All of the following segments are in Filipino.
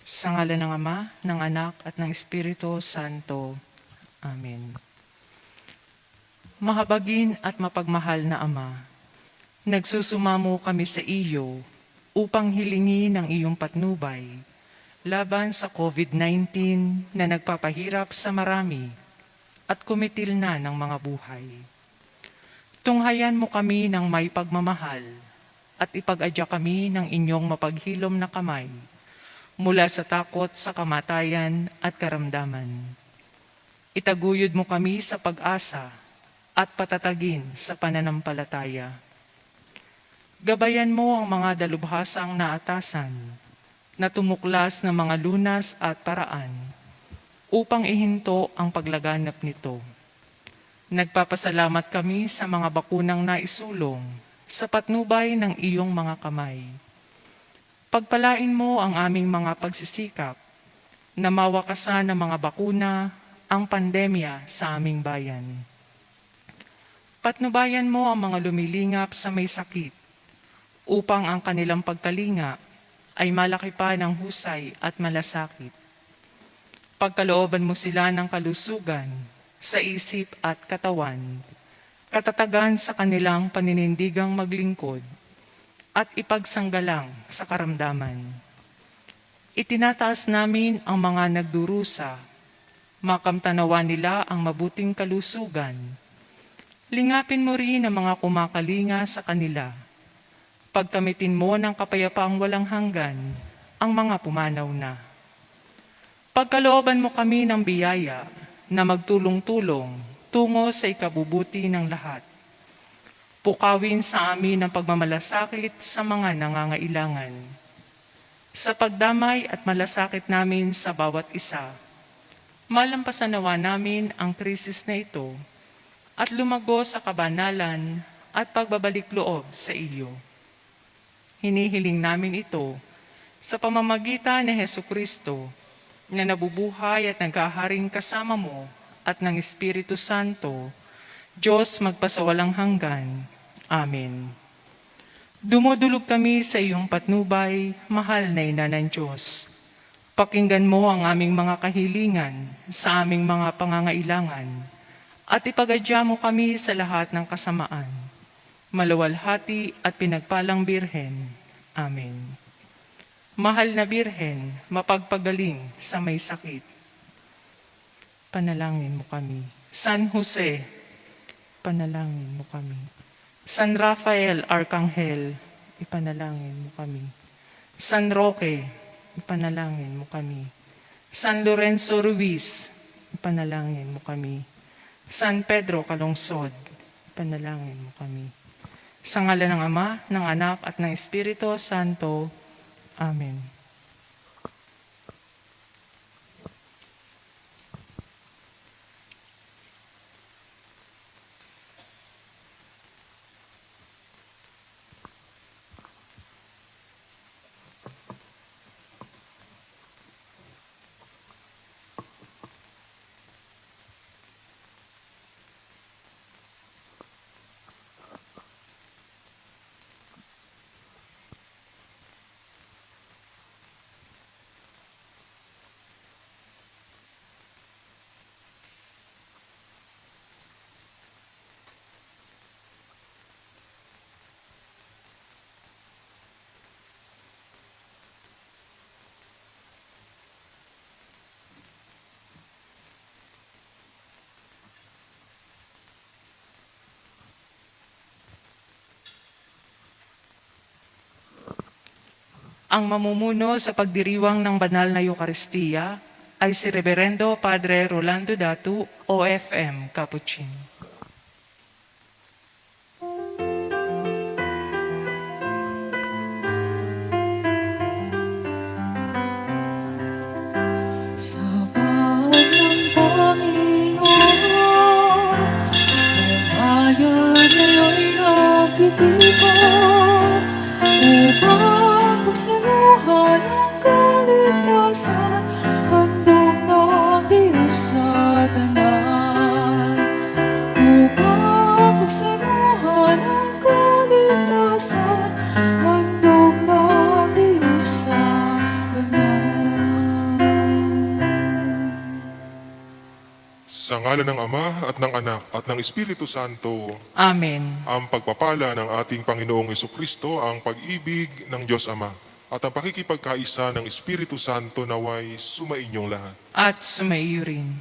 Sa ngalan ng Ama, ng Anak, at ng Espiritu Santo. Amen. Mahabagin at mapagmahal na Ama, nagsusumamo kami sa iyo upang hilingin ang iyong patnubay laban sa COVID-19 na nagpapahirap sa marami at kumitil na ng mga buhay. Tunghayan mo kami ng may pagmamahal at ipag-adya kami ng inyong mapaghilom na kamay mula sa takot sa kamatayan at karamdaman. Itaguyod mo kami sa pag-asa at patatagin sa pananampalataya. Gabayan mo ang mga dalubhasang naatasan na tumuklas ng mga lunas at paraan upang ihinto ang paglaganap nito. Nagpapasalamat kami sa mga bakunang naisulong sa patnubay ng iyong mga kamay. Pagpalain mo ang aming mga pagsisikap na mawakasan ng mga bakuna ang pandemya sa aming bayan. Patnubayan mo ang mga lumilingap sa may sakit upang ang kanilang pagtalinga ay malaki pa ng husay at malasakit. Pagkalooban mo sila ng kalusugan sa isip at katawan, katatagan sa kanilang paninindigang maglingkod, at ipagsanggalang sa karamdaman. Itinataas namin ang mga nagdurusa, makamtanawa nila ang mabuting kalusugan. Lingapin mo rin ang mga kumakalinga sa kanila. Pagkamitin mo ng kapayapaang walang hanggan ang mga pumanaw na. Pagkalooban mo kami ng biyaya na magtulong-tulong tungo sa ikabubuti ng lahat. Pukawin sa amin ang pagmamalasakit sa mga nangangailangan. Sa pagdamay at malasakit namin sa bawat isa, malampasan nawa namin ang krisis na ito at lumago sa kabanalan at pagbabalik loob sa iyo. Hinihiling namin ito sa pamamagitan ni Hesukristo na nabubuhay at naghaharing kasama mo at ng Espiritu Santo, Diyos magpasawalang hanggan. Amen. Dumudulog kami sa iyong patnubay, mahal na Ina ng Diyos. Pakinggan mo ang aming mga kahilingan sa aming mga pangangailangan at ipag-adya mo kami sa lahat ng kasamaan. Maluwalhati at pinagpalang Birhen. Amen. Mahal na Birhen, mapagpagaling sa may sakit. Panalangin mo kami. San Jose, panalangin mo kami. San Rafael Arcangel, ipanalangin mo kami. San Roque, ipanalangin mo kami. San Lorenzo Ruiz, ipanalangin mo kami. San Pedro Calungsod, ipanalangin mo kami. Sa ngalan ng Ama, ng Anak, at ng Espiritu Santo. Amen. Ang mamumuno sa pagdiriwang ng banal na Eukaristiya ay si Reverendo Padre Rolando Datu, OFM, Capuchin. Sa bayan ng Panginoon, ang bayan ngayon'y nagtitipon upang pagsaluhan ang kaligtasan, handog ng Diyos sa tanan. ngalan ng Ama at ng Anak at ng Espiritu Santo, Amen. ang pagpapala ng ating Panginoong Hesukristo, ang pag-ibig ng Diyos Ama, at ang pakikipagkaisa ng Espiritu Santo naway sumainyong lahat. At sumaiyo rin.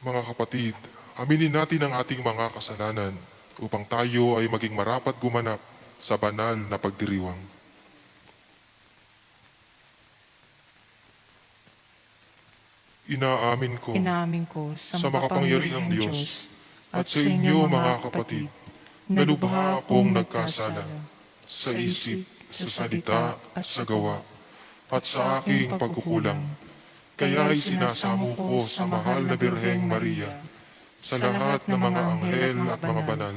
Mga kapatid, aminin natin ang ating mga kasalanan upang tayo ay maging marapat gumanap sa banal na pagdiriwang. Inaamin ko Inamin ko sa makapangyarihang Diyos at sa inyo mga kapatid na lubha akong nagkasala sa isip, sa salita at sa gawa at sa aking pagkukulang. Kaya ay sinasamo ko sa mahal na Birheng Maria, sa lahat ng mga anghel at mga banal,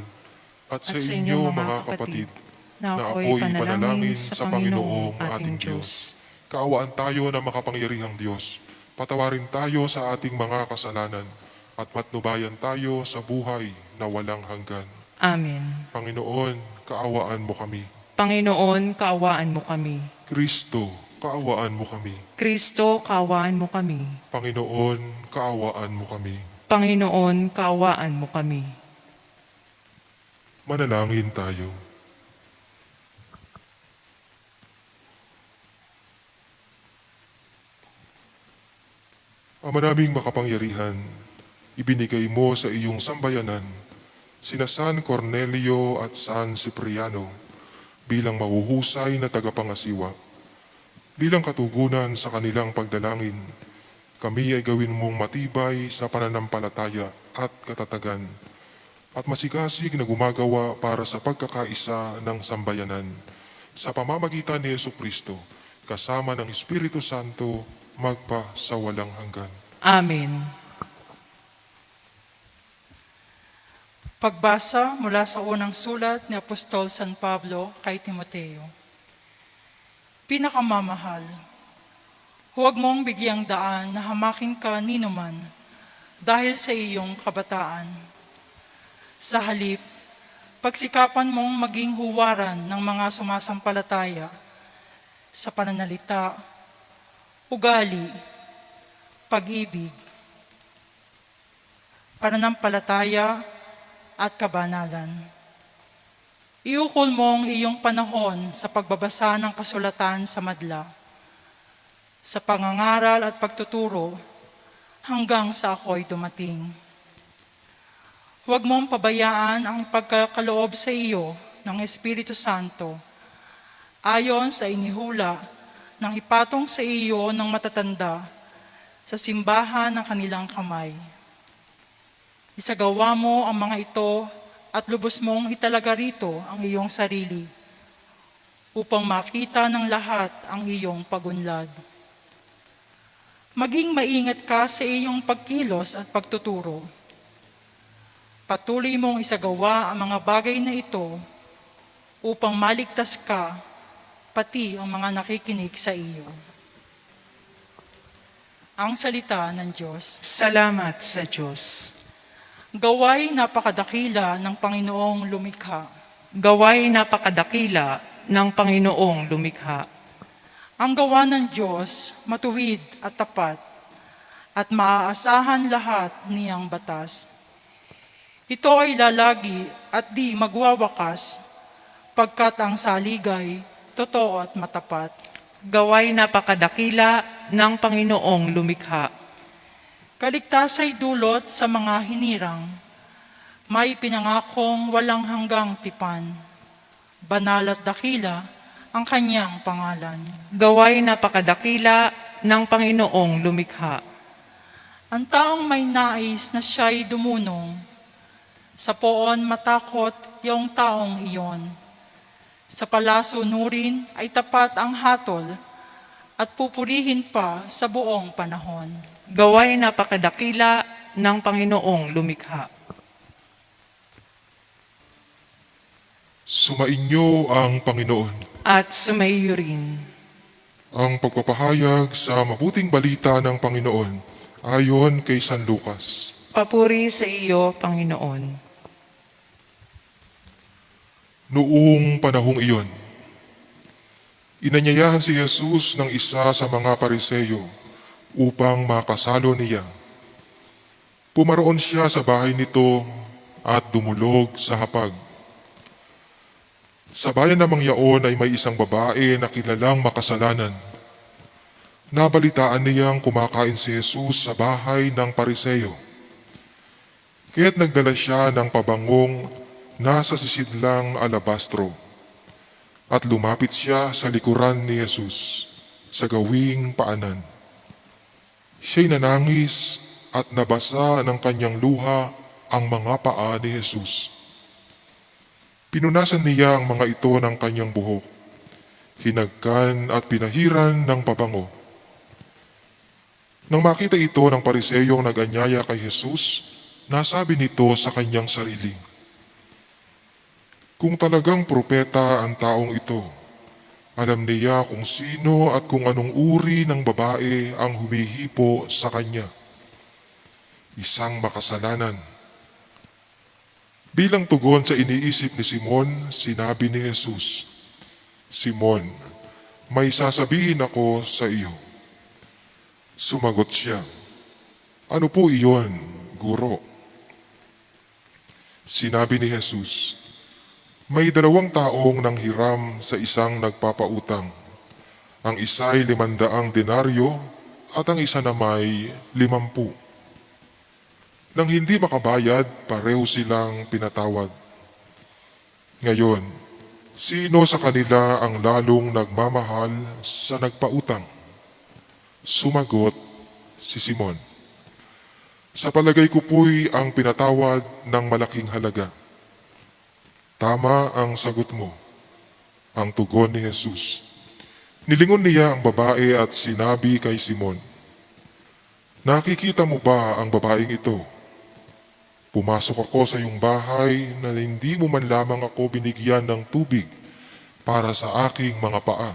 at sa inyo mga kapatid, na ako'y panalangin sa Panginoong ating Diyos. Kaawaan tayo na makapangyarihang Diyos. Patawarin tayo sa ating mga kasalanan at patnubayan tayo sa buhay na walang hanggan. Amen. Panginoon, kaawaan mo kami. Panginoon, kaawaan mo kami. Kristo, kaawaan mo kami. Kristo, kaawaan mo kami. Panginoon, kaawaan mo kami. Panginoon, kaawaan mo kami. Manalangin tayo. Ama naming makapangyarihan, ibinigay mo sa iyong sambayanan sina San Cornelio at San Cipriano bilang mahuhusay na tagapangasiwa. Bilang katugunan sa kanilang pagdalangin, kami ay gawin mong matibay sa pananampalataya at katatagan at masigasig na gumagawa para sa pagkakaisa ng sambayanan sa pamamagitan ni Jesucristo kasama ng Espiritu Santo magpa sa walang hanggan. Amen. Pagbasa mula sa unang sulat ni Apostol San Pablo kay Timoteo. Pinakamamahal, huwag mong bigyang daan na hamakin ka ninuman dahil sa iyong kabataan. Sa halip, pagsikapan mong maging huwaran ng mga sumasampalataya sa pananalita, ugali, pag-ibig, pananampalataya, at kabanalan. Iukol mong iyong panahon sa pagbabasa ng kasulatan sa madla, sa pangangaral at pagtuturo hanggang sa ako'y dumating. Huwag mong pabayaan ang ipagkakaloob sa iyo ng Espiritu Santo ayon sa inihula ng ipatong sa iyo ng matatanda sa simbahan ng kanilang kamay. Isagawa mo ang mga ito at lubos mong italaga rito ang iyong sarili upang makita ng lahat ang iyong pagunlad. Maging maingat ka sa iyong pagkilos at pagtuturo. Patuloy mong isagawa ang mga bagay na ito upang maligtas ka, pati ang mga nakikinig sa iyo. Ang salita ng Diyos. Salamat sa Diyos. Gaway napakadakila ng Panginoong lumikha. Gaway napakadakila ng Panginoong lumikha. Ang gawa ng Diyos matuwid at tapat at maaasahan lahat niyang batas. Ito ay lalagi at di magwawakas pagkat ang saligay totoo at matapat. Gaway napakadakila ng Panginoong lumikha. Kaligtas ay dulot sa mga hinirang. May pinangakong walang hanggang tipan. Banal at dakila ang kanyang pangalan. Gaway napakadakila ng Panginoong lumikha. Ang taong may nais na siya'y dumunong, sa poon matakot yung taong iyon. Sa palasunurin ay tapat ang hatol at pupurihin pa sa buong panahon. Gaway napakadakila ng Panginoong lumikha. Sumainyo ang Panginoon. At sumaiyo rin. Ang pagpapahayag sa mabuting balita ng Panginoon ayon kay San Lucas. Papuri sa iyo, Panginoon. Noong panahong iyon, inanyayahan si Jesus ng isa sa mga Pariseyo upang makasalo niya. Pumaroon siya sa bahay nito at dumulog sa hapag. Sa bayan namang yaon ay may isang babae na kilalang makasalanan. Nabalitaan niyang kumakain si Jesus sa bahay ng Pariseo. Kaya't nagdala siya ng pabangong nasa sisidlang alabastro at lumapit siya sa likuran ni Jesus sa gawing paanan. Siya'y nanangis at nabasa ng kanyang luha ang mga paa ni Jesus. Pinunasan niya ang mga ito ng kanyang buhok, hinagkan at pinahiran ng pabango. Nang makita ito ng pariseyong nag-anyaya kay Jesus, nasabi nito sa kanyang sarili, "Kung talagang propeta ang taong ito, alam niya kung sino at kung anong uri ng babae ang humihipo sa kanya. Isang makasalanan." Bilang tugon sa iniisip ni Simon, sinabi ni Jesus, "Simon, may sasabihin ako sa iyo." Sumagot siya, "Ano po iyon, Guro?" Sinabi ni Jesus, "May 2 taong nanghiram sa isang nagpapautang. Ang isa ay 500 denaryo at ang isa na may 50. Nang hindi makabayad, pareho silang pinatawad. Ngayon, sino sa kanila ang lalong nagmamahal sa nagpautang?" Sumagot si Simon, "Sa palagay ko po'y ang pinatawad ng malaking halaga." "Tama ang sagot mo," ang tugon ni Jesus. Nilingon niya ang babae at sinabi kay Simon, "Nakikita mo ba ang babaeng ito? Pumasok ako sa iyong bahay na hindi mo man lamang ako binigyan ng tubig para sa aking mga paa.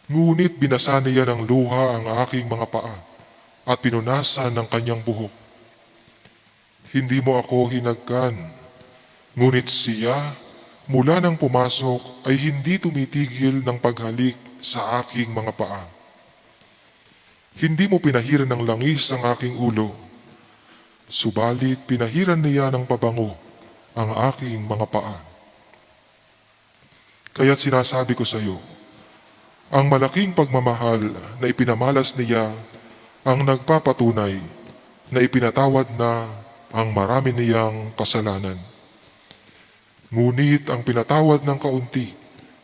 Ngunit binasa niya ng luha ang aking mga paa at pinunasan ng kanyang buhok. Hindi mo ako hinagkan, ngunit siya mula nang pumasok ay hindi tumitigil ng paghalik sa aking mga paa. Hindi mo pinahiran ng langis ang aking ulo, subalit pinahiran niya ng pabango ang aking mga paa. Kaya't sinasabi ko sa iyo, ang malaking pagmamahal na ipinamalas niya ang nagpapatunay na ipinatawad na ang marami niyang kasalanan. Ngunit ang pinatawad ng kaunti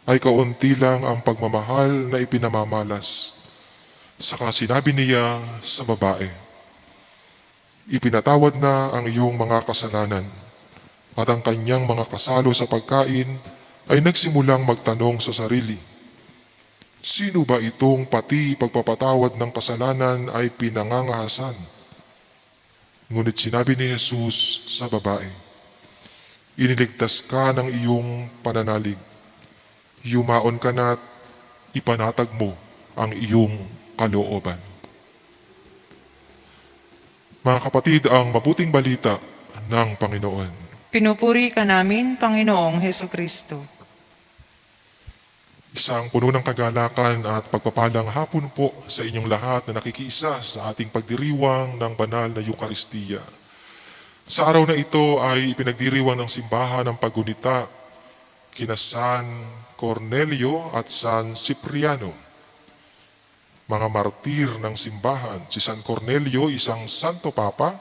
ay kaunti lang ang pagmamahal na ipinamamalas. Saka sinabi niya sa babae, "Ipinatawad na ang iyong mga kasalanan." At ang kanyang mga kasalo sa pagkain ay nagsimulang magtanong sa sarili, "Sino ba itong pati pagpapatawad ng kasalanan ay pinangangahasan?" Ngunit sinabi ni Jesus sa babae, "Iniligtas ka ng iyong pananalig. Yumaon ka na't ipanatag mo ang iyong kalooban." Mga kapatid, ang mabuting balita ng Panginoon. Pinupuri ka namin, Panginoong Heso Kristo. Isang puno ng kagalakan at pagpapalang hapon po sa inyong lahat na nakikiisa sa ating pagdiriwang ng banal na Eukaristiya. Sa araw na ito ay ipinagdiriwang ng simbahan ng paggunita kina San Cornelio at San Cipriano, mga martir ng simbahan. Si San Cornelio, isang Santo Papa,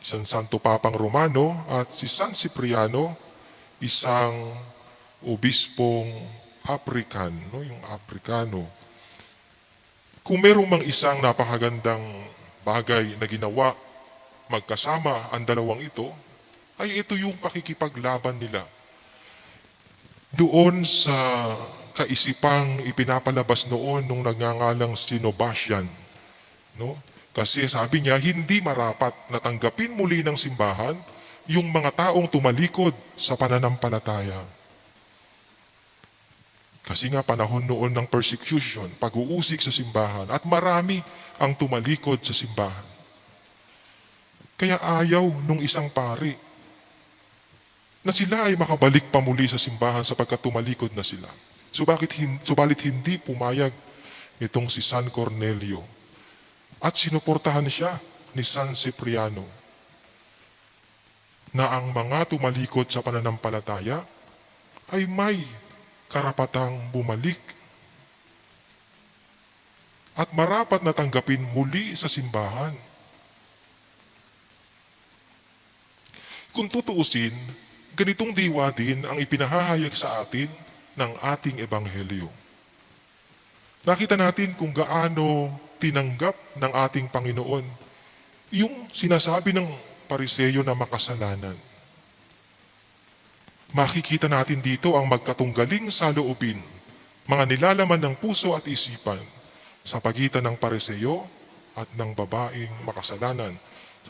isang Santo Papang Romano, at si San Cipriano, isang obispong African, yung Africano. Kung merong mang isang napakagandang bagay na ginawa magkasama ang dalawang ito, ay ito yung pakikipaglaban nila doon sa kaisipang ipinapalabas noon nung nagngangalang Sinobasian. No? Kasi sabi niya, hindi marapat na tanggapin muli ng simbahan yung mga taong tumalikod sa pananampalataya. Kasi nga panahon noon ng persecution, pag-uusig sa simbahan, at marami ang tumalikod sa simbahan. Kaya ayaw nung isang pari na sila ay makabalik pa muli sa simbahan sapagkat tumalikod na sila. Subalit hindi pumayag itong si San Cornelio. at sinuportahan siya ni San Cipriano na ang mga tumalikod sa pananampalataya ay may karapatang bumalik at marapat na tanggapin muli sa simbahan. Kung tutuusin, ganitong diwa din ang ipinahahayag sa atin ng ating ebanghelyo. Nakita natin kung gaano tinanggap ng ating Panginoon yung sinasabi ng Pariseyo na makasalanan. Makikita natin dito ang magkatunggaling saloobin, mga nilalaman ng puso at isipan sa pagitan ng Pariseyo at ng babaeng makasalanan,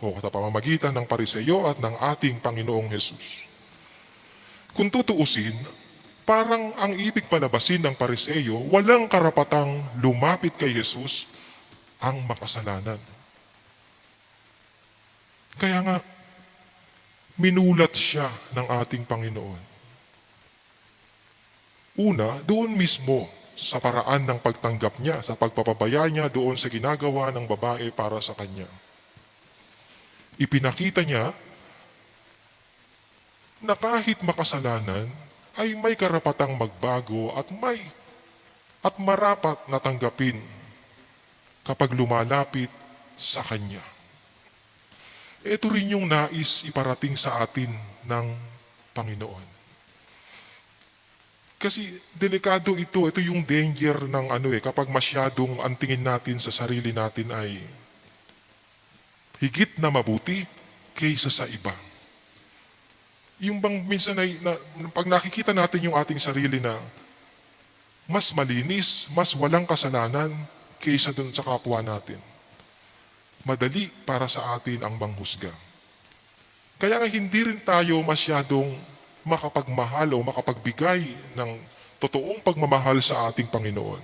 sa pamamagitan ng Pariseyo at ng ating Panginoong Hesus. Kung tutuusin, parang ang ibig palabasin ng Pariseyo, walang karapatang lumapit kay Hesus ang makasalanan. Kaya nga, minulat siya ng ating Panginoon. Una, doon mismo sa paraan ng pagtanggap niya, sa pagpapabaya niya doon sa ginagawa ng babae para sa kanya. Ipinakita niya na kahit makasalanan ay may karapatang magbago at marapat na tanggapin kapag lumalapit sa kanya. Ito rin yung nais iparating sa atin ng Panginoon. Kasi delikado ito yung danger ng kapag masyadong ang tingin natin sa sarili natin ay higit na mabuti kaysa sa iba. Yung bang minsan pag nakikita natin yung ating sarili na mas malinis, mas walang kasalanan kaysa dun sa kapwa natin, madali para sa atin ang manghusga. Kaya nga hindi rin tayo masyadong makapagmahal o makapagbigay ng totoong pagmamahal sa ating Panginoon.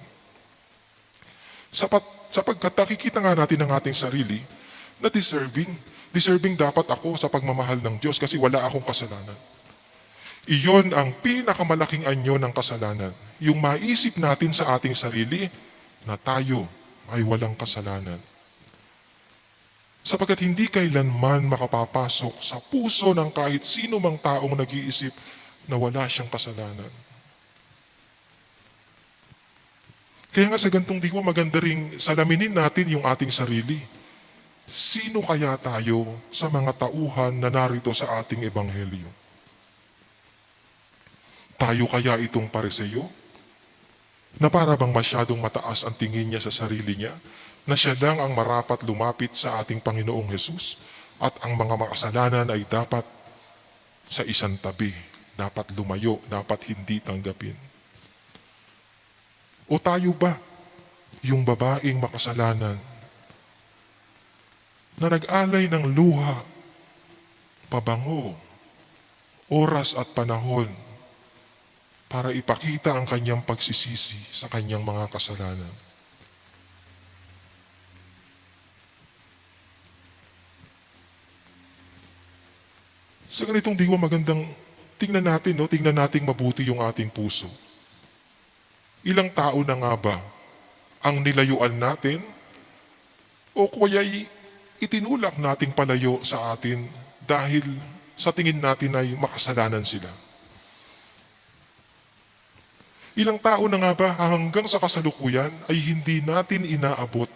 Sapagkat nakikita nga natin ang ating sarili na deserving dapat ako sa pagmamahal ng Diyos kasi wala akong kasalanan. Iyon ang pinakamalaking anyo ng kasalanan. Yung maisip natin sa ating sarili na tayo ay walang kasalanan. Sapagkat hindi kailanman makapapasok sa puso ng kahit sino mang taong nag-iisip na wala siyang kasalanan. Kaya nga sa gantong diwa, maganda ring salaminin natin yung ating sarili. Sino kaya tayo sa mga tauhan na narito sa ating ebanghelyo? Tayo kaya itong Pariseyo? Na para bang masyadong mataas ang tingin niya sa sarili niya, na siya lang ang marapat lumapit sa ating Panginoong Hesus at ang mga makasalanan ay dapat sa isang tabi, dapat lumayo, dapat hindi tanggapin. O tayo ba, yung babaeng makasalanan, na nag-alay ng luha, pabango, oras at panahon para ipakita ang kanyang pagsisisi sa kanyang mga kasalanan? Sa ganitong diwa, magandang tingnan natin mabuti yung ating puso. Ilang tao na nga ba ang nilayuan natin o kaya'y itinulak nating palayo sa atin dahil sa tingin natin ay makasalanan sila? Ilang tao na nga ba hanggang sa kasalukuyan ay hindi natin inaabot?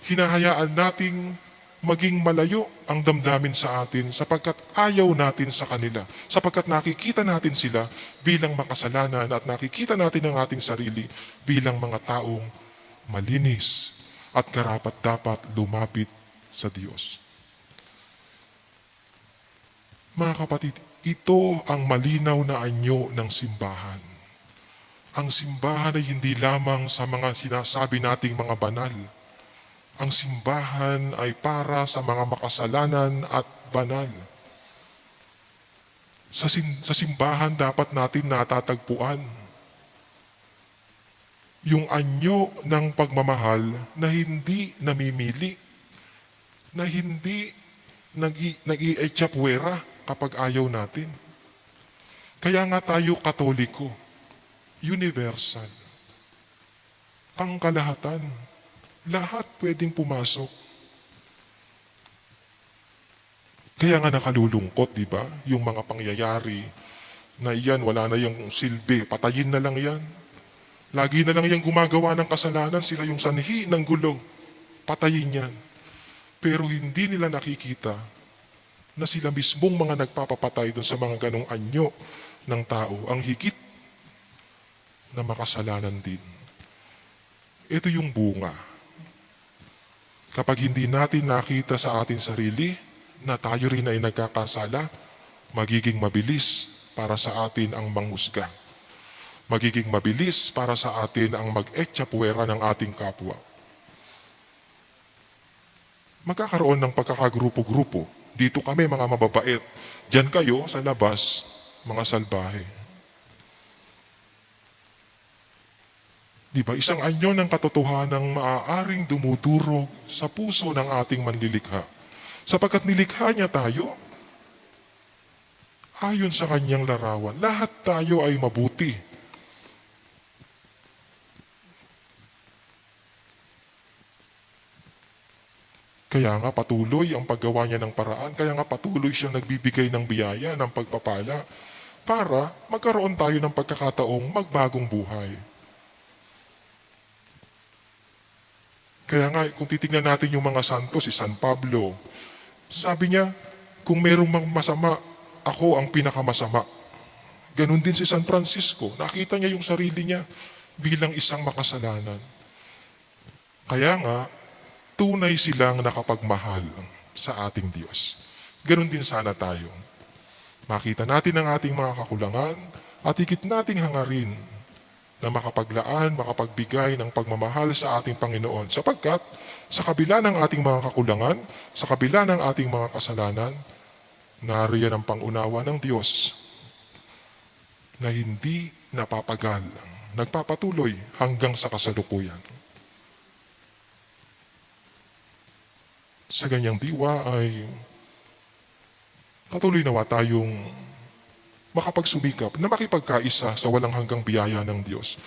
Hinahayaan nating maging malayo ang damdamin sa atin sapagkat ayaw natin sa kanila, sapagkat nakikita natin sila bilang makasalanan at nakikita natin ang ating sarili bilang mga taong malinis at karapat-dapat lumapit sa Diyos. Mga kapatid, ito ang malinaw na anyo ng simbahan. Ang simbahan ay hindi lamang sa mga sinasabi nating mga banal. Ang simbahan ay para sa mga makasalanan at banal. Sa simbahan dapat natin natatagpuan yung anyo ng pagmamahal na hindi namimili, na hindi nag-i-echapwera kapag ayaw natin. Kaya nga tayo Katoliko, universal, pangkalahatan, Lahat pwedeng pumasok. Kaya nga nakalulungkot, di ba? Yung mga pangyayari na iyan, wala na yung silbi, patayin na lang yan. Lagi na lang yung gumagawa ng kasalanan, sila yung sanhi ng gulo. Patayin yan. Pero hindi nila nakikita na sila mismong mga nagpapapatay doon sa mga ganong anyo ng tao, ang higit na makasalanan din. Ito yung bunga. Kapag hindi natin nakita sa ating sarili na tayo rin ay nagkakasala, magiging mabilis para sa atin ang manghusga. Magiging mabilis para sa atin ang mag-etsapuwera ng ating kapwa. Magkakaroon ng pagkakagrupo-grupo. Dito kami mga mababait. Diyan kayo sa labas, mga salbahe. Di ba? Isang anyo ng katotohanang maaaring dumudurog sa puso ng ating manlilikha. Sapagkat nilikha niya tayo, ayon sa kanyang larawan, lahat tayo ay mabuti. Kaya nga patuloy ang paggawa niya ng paraan, kaya nga patuloy siyang nagbibigay ng biyaya, ng pagpapala, para magkaroon tayo ng pagkakataong magbagong buhay. Kaya nga, kung titignan natin yung mga santo, si San Pablo, sabi niya, kung merong masama, ako ang pinakamasama. Ganon din si San Francisco. Nakita niya yung sarili niya bilang isang makasalanan. Kaya nga, tunay silang nakapagmahal sa ating Diyos. Ganon din sana tayo. Makita natin ang ating mga kakulangan at higit nating hangarin na makapaglaan, makapagbigay ng pagmamahal sa ating Panginoon. Sapagkat sa kabila ng ating mga kakulangan, sa kabila ng ating mga kasalanan, nariyan ang pangunawa ng Diyos na hindi napapagal, nagpapatuloy hanggang sa kasalukuyan. Sa ganyang diwa ay patuloy nawa tayong makapagsumikap na makipagkaisa sa walang hanggang biyaya ng Diyos.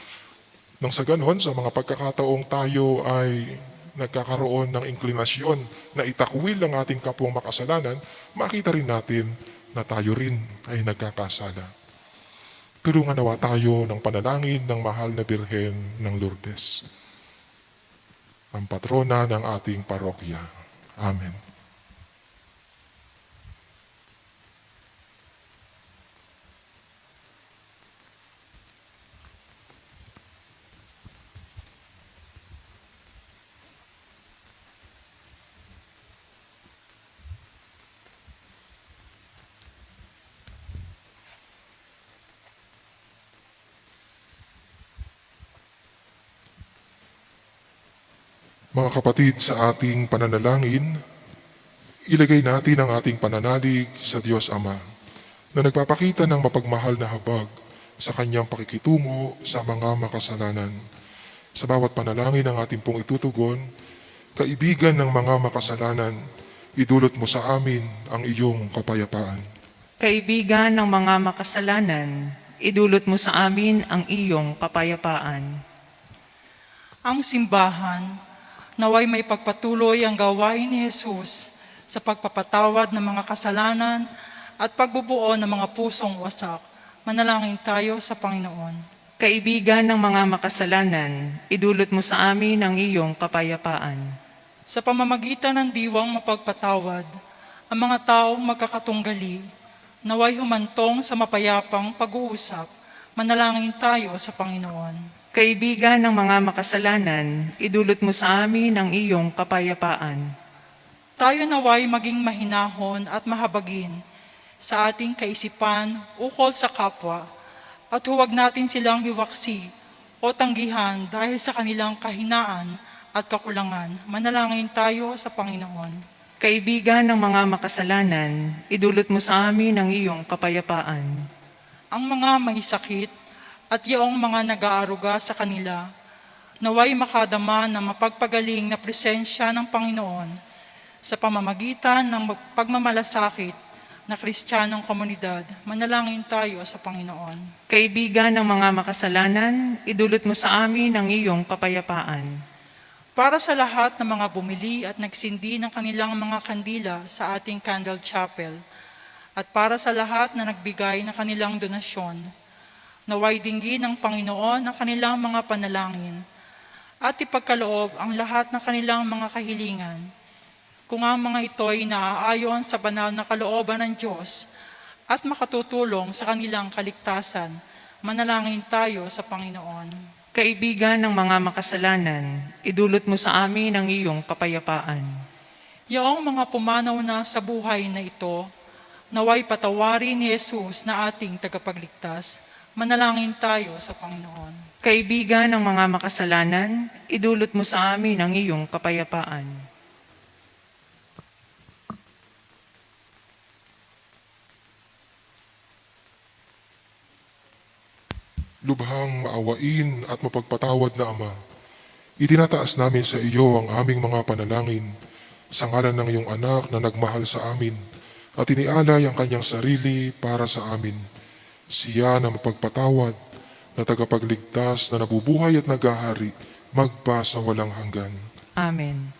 Nang sa ganon, sa mga pagkakataong tayo ay nagkakaroon ng inklinasyon na itakwil ang ating kapwang makasalanan, makita rin natin na tayo rin ay nagkakasala. Tulungan nawa tayo ng panalangin ng mahal na Birhen ng Lourdes, ang patrona ng ating parokya. Amen. Mga kapatid, sa ating pananalangin, ilagay natin ang ating pananalig sa Diyos Ama na nagpapakita ng mapagmahal na habag sa kanyang pakikitungo sa mga makasalanan. Sa bawat panalangin ang ating pong itutugon, kaibigan ng mga makasalanan, idulot mo sa amin ang iyong kapayapaan. Kaibigan ng mga makasalanan, idulot mo sa amin ang iyong kapayapaan. Ang simbahan, naway may pagpatuloy ang gawain ni Jesus sa pagpapatawad ng mga kasalanan at pagbubuo ng mga pusong wasak. Manalangin tayo sa Panginoon. Kaibigan ng mga makasalanan, idulot mo sa amin ang iyong kapayapaan. Sa pamamagitan ng diwang mapagpatawad, ang mga taong magkakatunggali, naway humantong sa mapayapang pag-uusap. Manalangin tayo sa Panginoon. Kaibigan ng mga makasalanan, idulot mo sa amin ang iyong kapayapaan. Tayo naway maging mahinahon at mahabagin sa ating kaisipan ukol sa kapwa at huwag natin silang hiwaksi o tanggihan dahil sa kanilang kahinaan at kakulangan. Manalangin tayo sa Panginoon. Kaibigan ng mga makasalanan, idulot mo sa amin ang iyong kapayapaan. Ang mga may sakit at yaong mga nag-aaruga sa kanila, naway makadama ng mapagpagaling na presensya ng Panginoon sa pamamagitan ng pagmamalasakit na Kristiyanong komunidad. Manalangin tayo sa Panginoon. Kaibigan ng mga makasalanan, idulot mo sa amin ang iyong kapayapaan. para sa lahat ng mga bumili at nagsindi ng kanilang mga kandila sa ating Candle Chapel, at para sa lahat na nagbigay ng kanilang donasyon, naway dinggin ng Panginoon ang kanilang mga panalangin at ipagkaloob ang lahat ng kanilang mga kahilingan. Kung ang mga ito'y naaayon sa banal na kalooban ng Diyos at makatutulong sa kanilang kaligtasan, manalangin tayo sa Panginoon. Kaibigan ng mga makasalanan, idulot mo sa amin ang iyong kapayapaan. Yaong mga pumanaw na sa buhay na ito, naway patawarin ni Jesus na ating tagapagligtas, manalangin tayo sa Panginoon. Kaibigan ng mga makasalanan, idulot mo sa amin ang iyong kapayapaan. Lubhang maawain at mapagpatawad na Ama, itinataas namin sa iyo ang aming mga panalangin sa ngalan ng iyong anak na nagmahal sa amin at inialay ang kanyang sarili para sa amin. Siya na mapagpatawad, na tagapagligtas, na nabubuhay at naghahari, magpa sa walang hanggan. Amen.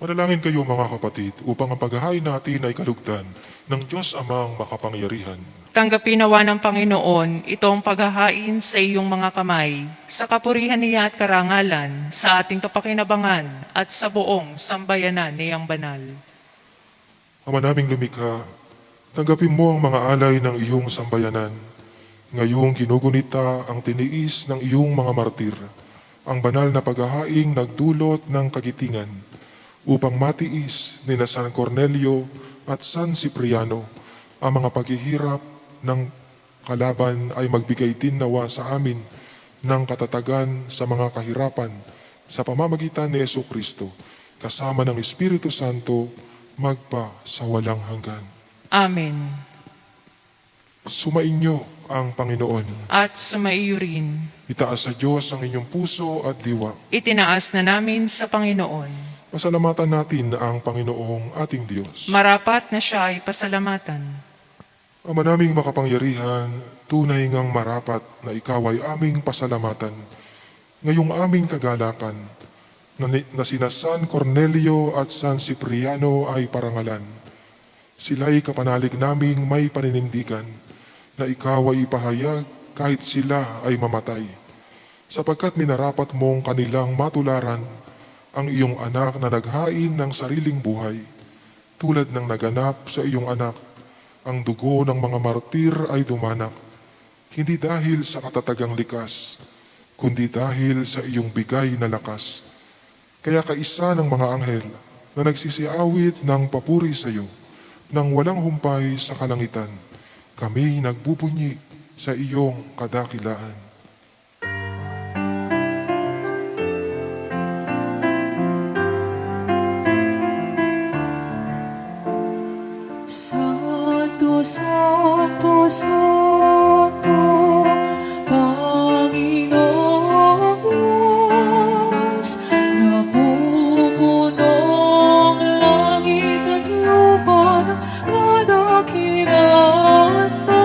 Manalangin kayo mga kapatid upang ang paghahain natin ay kalugdan ng Diyos Amang makapangyarihan. Tanggapin nawa ng Panginoon itong paghahain sa iyong mga kamay, sa kapurihan niya at karangalan, sa ating kapakinabangan at sa buong sambayanan niyang banal. Ama naming lumikha, tanggapin mo ang mga alay ng iyong sambayanan. Ngayong ginugunita ang tiniis ng iyong mga martir, ang banal na paghahaing nagdulot ng kagitingan, upang matiis ni na San Cornelio at San Cipriano ang mga paghihirap ng kalaban ay magbigay din nawa sa amin ng katatagan sa mga kahirapan sa pamamagitan ni Jesucristo, kasama ng Espiritu Santo, magpa sa walang hanggan. Amen. Sumainyo ang Panginoon. At sumaiyo rin. Itaas sa Diyos ang inyong puso at diwa. Itinaas na namin sa Panginoon. Pasalamatan natin ang Panginoong ating Diyos. Marapat na siya ay pasalamatan. Ama naming makapangyarihan, tunay ngang marapat na ikaw ay aming pasalamatan. Ngayong aming kagalakan, na sina San Cornelio at San Cipriano ay parangalan. Sila'y kapanalig naming may paninindigan, na ikaw ay ipahayag kahit sila ay mamatay. Sapagkat minarapat mong kanilang matularan ang iyong anak na naghain ng sariling buhay, tulad ng naganap sa iyong anak Ang dugo ng mga martir ay dumanak, hindi dahil sa katatagang likas, kundi dahil sa iyong bigay na lakas. Kaya kaisa ng mga anghel na nagsisiawit ng papuri sa iyo, nang walang humpay sa kalangitan, kami nagbubunyi sa iyong kadakilaan. Santo, Santo, Santo, Panginoong Diyos, nabubuo ng langit at lupa ng kadakilaan mo.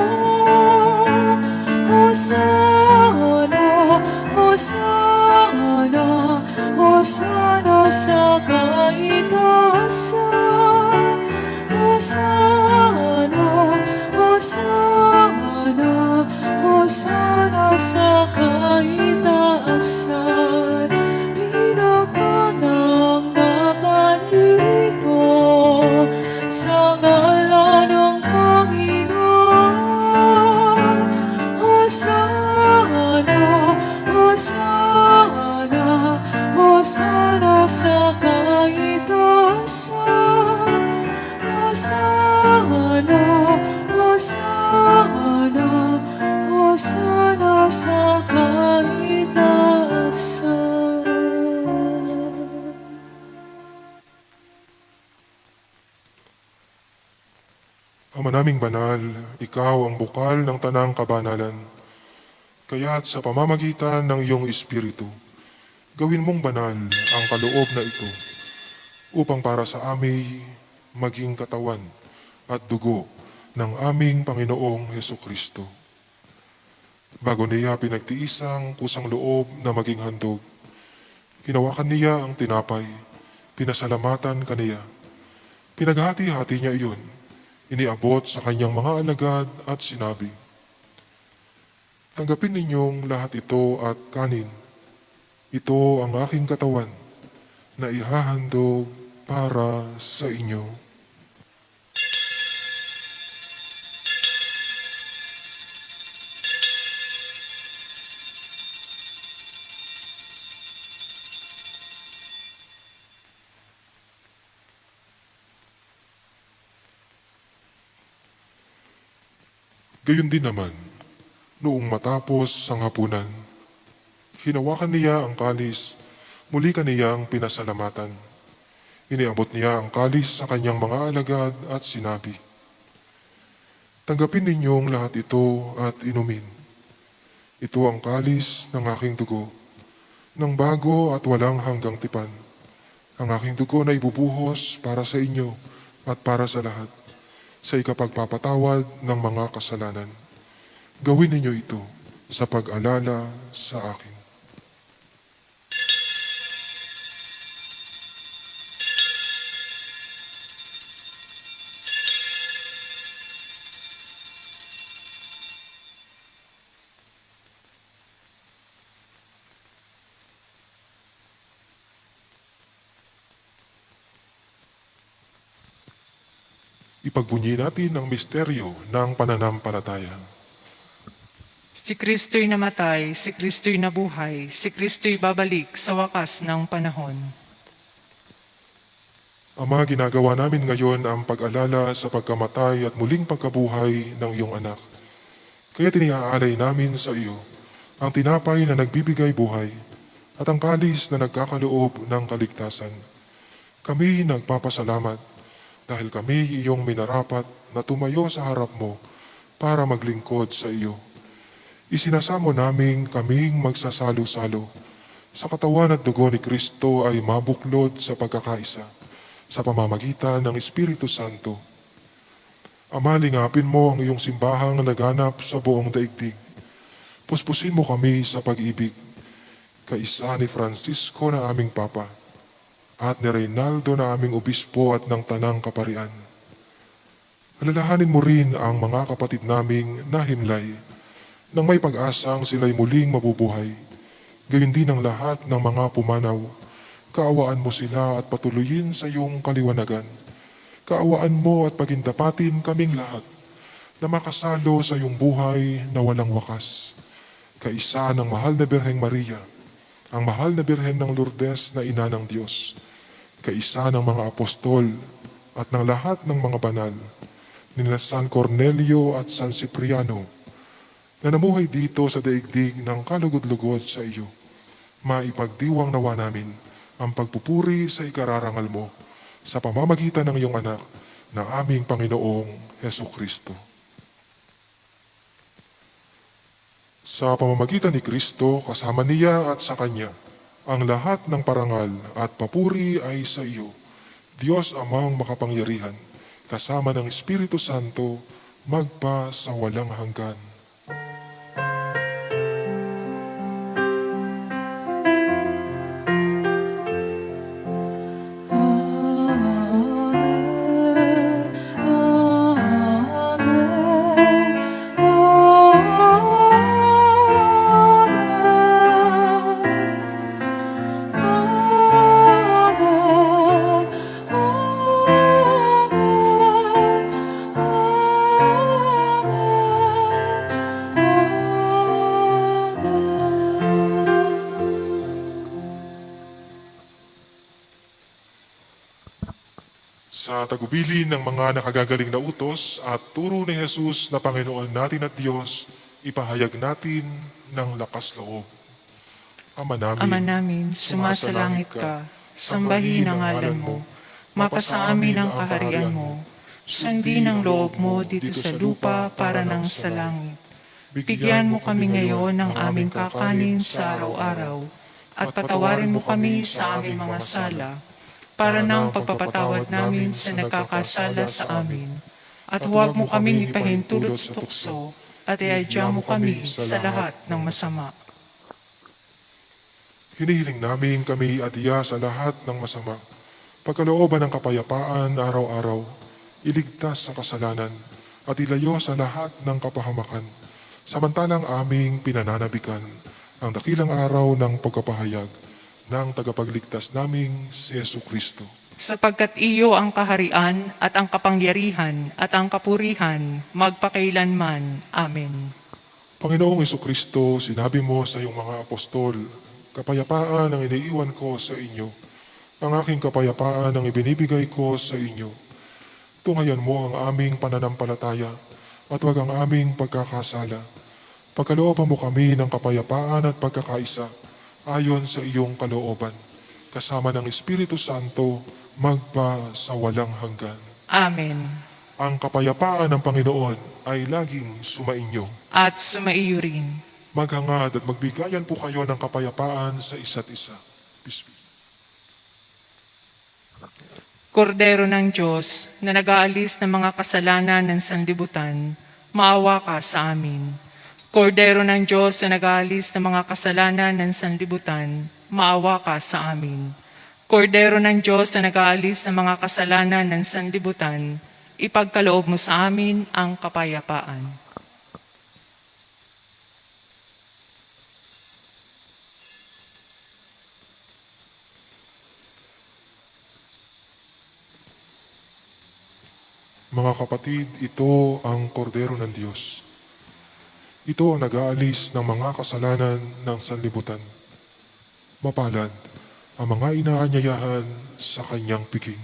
Hosana, Hosana, Hosana sa kaitaasan. Hosana, Hosana, Hosana sa kaitaasan. Pinapanang nakalito sa ngalan ng Panginoon. Hosana, Hosana, Hosana sa kaitaasan. Hosana, Hosana, Hosana sa kaitaasan. Ama naming banal, ikaw ang bukal ng tanang kabanalan. Kaya't sa pamamagitan ng iyong Espiritu, gawin mong banal ang kaloob na ito upang para sa amin maging katawan at dugo ng aming Panginoong Hesukristo. Bago niya pinagtiisang kusang loob na maging handog, hinawakan niya ang tinapay, pinasalamatan kaniya. Pinaghati-hati niya iyon, iniabot sa kanyang mga alagad at sinabi, "Tanggapin ninyong lahat ito at kanin. Ito ang aking katawan na ihahandog para sa inyo." Gayon din naman, noong matapos ang hapunan, hinawakan niya ang kalis, muli kaniyang pinasalamatan. Iniabot niya ang kalis sa kanyang mga alagad at sinabi, "Tanggapin ninyong lahat ito at inumin. Ito ang kalis ng aking dugo, ng bago at walang hanggang tipan. Ang aking dugo na ibubuhos para sa inyo at para sa lahat, sa ikapagpapatawad ng mga kasalanan. Gawin ninyo ito sa pag-alala sa akin." Ipagbunyi natin ang misteryo ng pananampalataya. Si Kristo'y namatay, si Kristo'y nabuhay, si Kristo'y babalik sa wakas ng panahon. Ama, ginagawa namin ngayon ang pag-alala sa pagkamatay at muling pagkabuhay ng iyong anak. Kaya tiniaalay namin sa iyo ang tinapay na nagbibigay buhay at ang kalis na nagkakaloob ng kaligtasan. Kami nagpapasalamat dahil kami iyong minarapat na tumayo sa harap mo para maglingkod sa iyo. Isinasamo namin kaming magsasalo-salo sa katawan at dugo ni Kristo ay mabuklod sa pagkakaisa sa pamamagitan ng Espiritu Santo. Ama, lingapin mo ang iyong simbahang laganap sa buong daigdig. Puspusin mo kami sa pag-ibig, kaisa ni Francisco na aming Papa, at ni Reynaldo na aming obispo at ng Tanang Kaparian. Alalahanin mo rin ang mga kapatid naming nahimlay, nang may pag-asang sila'y muling mabubuhay. Gayon din ang lahat ng mga pumanaw. Kaawaan mo sila at patuloyin sa iyong kaliwanagan. Kaawaan mo at pagindapatin kaming lahat na makasalo sa iyong buhay na walang wakas. Kaisa ng mahal na Birheng Maria, ang mahal na Birhen ng Lourdes na ina ng Diyos, kaisa ng mga apostol at ng lahat ng mga banal, nila San Cornelio at San Cipriano, na namuhay dito sa daigdig ng kalugod-lugod sa iyo. Maipagdiwang nawa namin ang pagpupuri sa ikararangal mo sa pamamagitan ng iyong anak na aming Panginoong Heso Kristo. Sa pamamagitan ni Kristo, kasama niya at sa Kanya, ang lahat ng parangal at papuri ay sa iyo, Diyos Amang makapangyarihan, kasama ng Espiritu Santo, magpa sa walang hanggan. Sa tagubilin ng mga nakagagaling na utos at turo ni Jesus na Panginoon natin at Diyos, ipahayag natin ng lakas loob. Ama namin, sumasalangit ka, sambahin ang ngalan mo, mapasa amin ang kaharian mo, sundin ang loob mo dito sa lupa para nang sa langit. Bigyan mo kami ngayon ng aming kakanin sa araw-araw, at patawarin mo kami sa aming mga sala, para ng pagpapatawad namin sa nagkakasala sa amin. At huwag mo kaming ipahintulot sa tukso, at iadya mo kami sa lahat ng masama. hinihiling namin kami adiya sa lahat ng masama, pagkalooban ng kapayapaan araw-araw, iligtas sa kasalanan, at ilayo sa lahat ng kapahamakan, samantalang aming pinananabikan ang dakilang araw ng pagkapahayag ng tagapagligtas naming si Yesu Kristo. Sapagkat iyo ang kaharian at ang kapangyarihan at ang kapurihan magpakailanman. Amen. Panginoong Yesu Kristo, sinabi mo sa iyong mga apostol, kapayapaan ang iniiwan ko sa inyo, ang aking kapayapaan ang ibinibigay ko sa inyo. Tunghayan mo ang aming pananampalataya at wag ang aming pagkakasala. Pagkalooban mo kami ng kapayapaan at pagkakaisa ayon sa iyong kalooban, kasama ng Espiritu Santo, magpa sa walang hanggan. Amen. Ang kapayapaan ng Panginoon ay laging sumainyo. At sumaiyo rin. Maghangad at magbigayan po kayo ng kapayapaan sa isa't isa. Peace be. Kordero ng Diyos na nag-aalis ng mga kasalanan ng sanlibutan, maawa ka sa amin. Kordero ng Diyos na nag-aalis ng mga kasalanan ng sanlibutan, maawa ka sa amin. Kordero ng Diyos na nag-aalis ng mga kasalanan ng sanlibutan, ipagkaloob mo sa amin ang kapayapaan. Mga kapatid, ito ang kordero ng Diyos. Ito ang nag-aalis ng mga kasalanan ng sanlibutan. Mapalad ang mga inaanyayahan sa kanyang piging.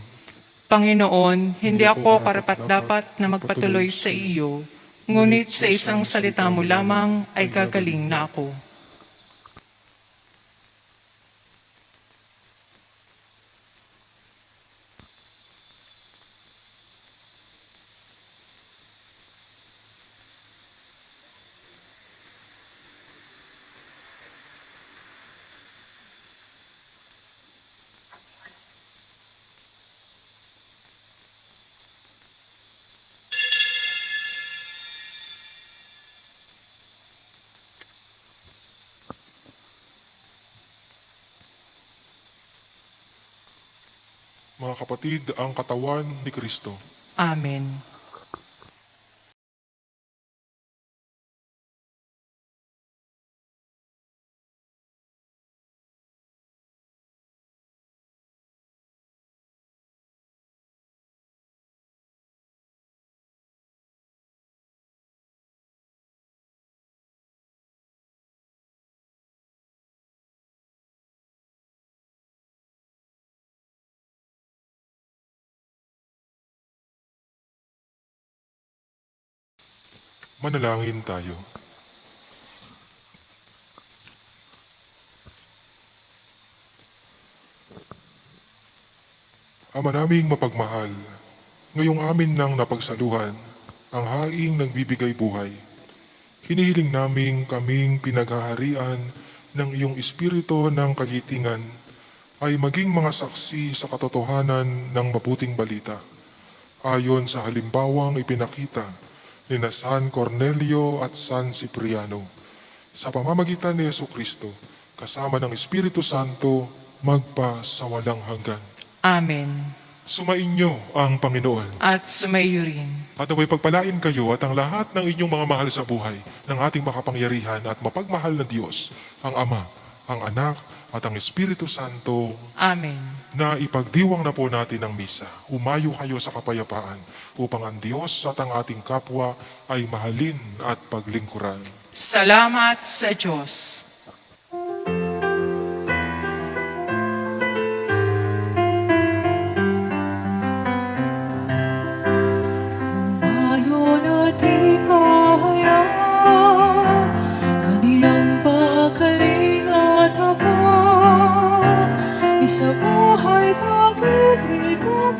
Panginoon, hindi ako karapat-dapat na magpatuloy sa iyo, ngunit sa isang salita mo lamang ay gagaling na ako. Mga kapatid, ang katawan ni Kristo. Amen. Manalangin tayo. Ama naming mapagmahal, ngayong amin nang napagsaluhan ang haing nagbibigay buhay. Hinihiling naming kaming pinaghaharian ng iyong espiritu ng kagitingan ay maging mga saksi sa katotohanan ng mabuting balita. Ayon sa halimbawang ipinakita ni na San Cornelio at San Cipriano, sa pamamagitan ni Jesucristo, kasama ng Espiritu Santo, magpa sa walang hanggan. Amen. Sumainyo ang Panginoon. At sumaiyo rin. At naway pagpalain kayo at ang lahat ng inyong mga mahal sa buhay ng ating makapangyarihan at mapagmahal na Diyos, ang Ama, ang Anak, at ang Espiritu Santo, Amen. na ipagdiwang na po natin ang misa. Humayo kayo sa kapayapaan upang ang Diyos at ang ating kapwa ay mahalin at paglingkuran. Salamat sa Diyos. Umayon at ipahayag kaniyang pagaling at habag, isabuhay pag-ibig at